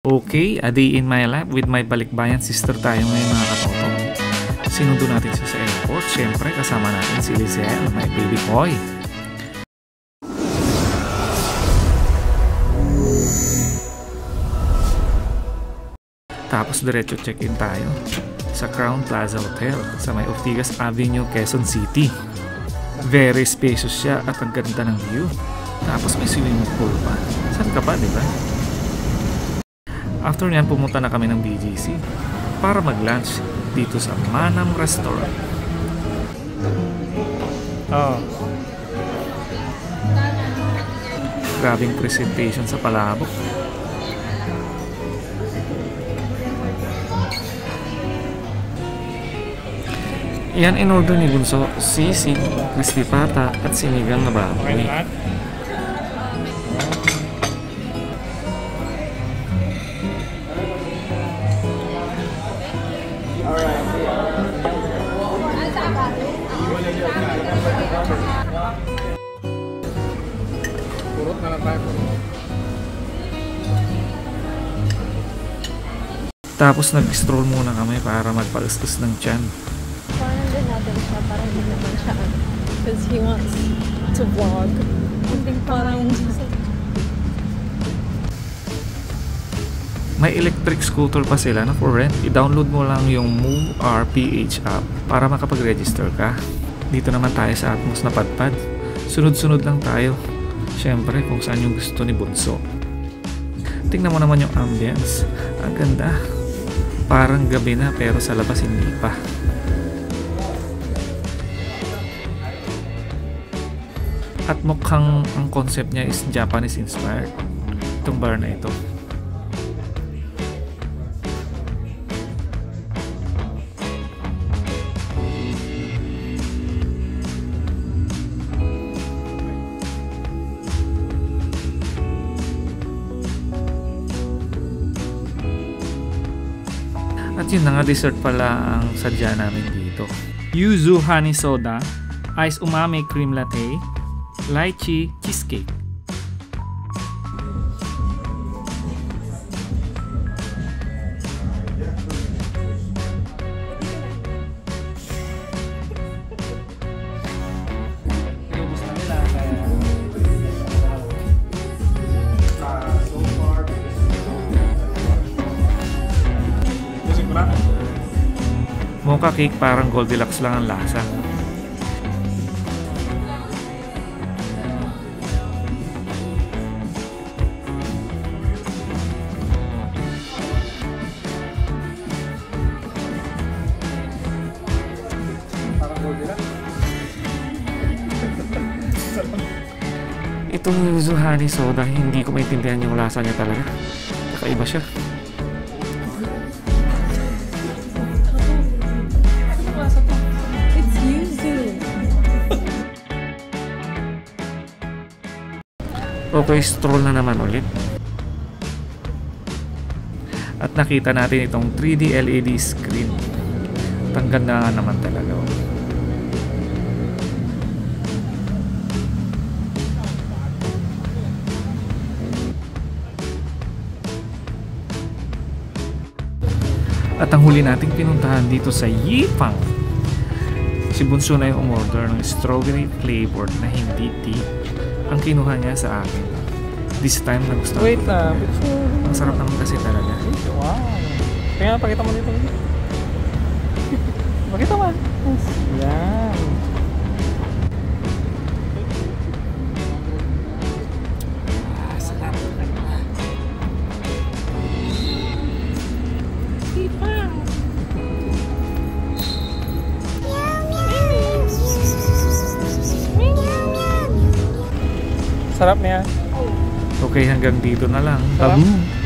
Okay, a day in my life with my balikbayan sister tayo ngayon mga katoto. Sinundo natin siya sa airport. Siyempre kasama natin si Lizelle, my baby boy. Tapos diretso check-in tayo sa Crown Plaza Hotel sa may Ortigas Avenue, Quezon City. Very spacious siya at ang ganda ng view. Tapos may swimming pool pa. Saan ka pa, diba? After nyan, pumunta na kami ng BGC para mag-lunch dito sa Manam Restaurant. Grabing presentation sa palabok. Yan in-order ni Bunso, sisig, crispy pata at sinigang na baboy. Tapos nag-stroll muna kami para magpalustos ng tiyan. Parang din natin siya, parang hindi naman siya because he wants to vlog. Hindi parang may electric scooter pa sila na for rent. I-download mo lang yung Move RPH app para makapag-register ka. Dito naman tayo sa Atmos na padpad. Sunod-sunod lang tayo. Siyempre kung saan yung gusto ni Bunso. Tingnan mo naman yung ambience. Ang ganda. Parang gabi na pero sa labas hindi pa. At mukhang ang concept niya is Japanese inspired. Itong bar na ito. At yun na nga, dessert pala ang sadya namin dito. Yuzu honey soda, ice umami cream latte, lychee cheesecake. Mocha cake, parang Goldilocks lang ang lasa. Itong Yuzu honey soda, hindi ko maintindihan yung lasa niya talaga. Kakaiba siya. Okay, stroll na naman ulit. At nakita natin itong 3D LED screen. At ang ganda nga naman talaga. At ang huli nating pinuntahan dito sa Yifang. Si Bunso na yung umorder ng strawberry flavored na hindi tea. Ang kinuha niya sa akin. This time nagustuhan. Wait na, ang sarap naman kasi talaga. Wow. Kaya pakita mo dito. Pakita mo. Yan. Sarap. Sarap niya. Okay, hanggang dito na lang. Sarap. Babu!